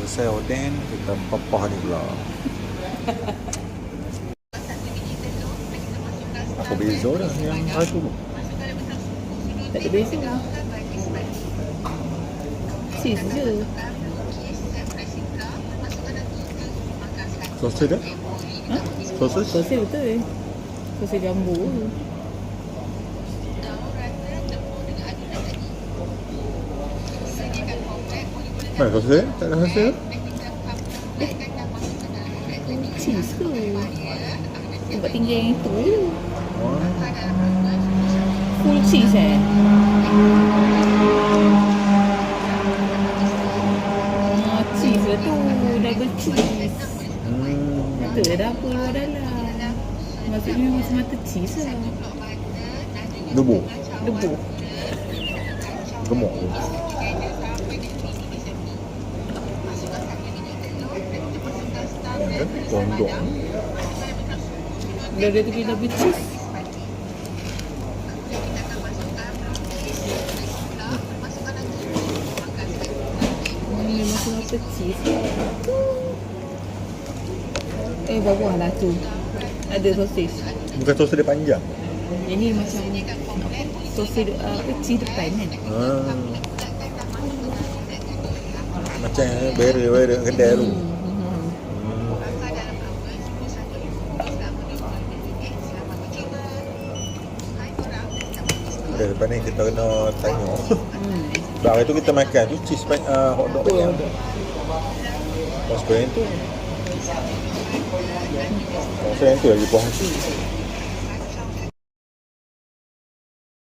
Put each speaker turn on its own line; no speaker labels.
selesai oden, kita pepah ni pula. Apa beza dah yang satu?
Tak ada beza. Cheese je.
Sausage dah?
Ha?
Sausage?
Sausage betul. Sausage jambu.
Mana sausage? Tak ada sausage?
Cheese ke? Tempat tinggal yang itu.
Oh.
Full cheese cheese lah tu. Double cheese. Tak ada apa luar dalam. Maksudnya mata cheese lah.
Debu?
Debu.
Gemuk tu. Kondok.
Dah ada tu double cheese. Ni macam apa cheese. Bawah lah tu. Ada sosis.
Bukan sausage dia panjang?
Ini macam sosis cheese depan kan.
Macam barrier kedai tu. Lepas ni kita kena tanya. Hari tu kita makan tu cheese hotdog yang pas goreng tu. Saya tu lagi puas hati.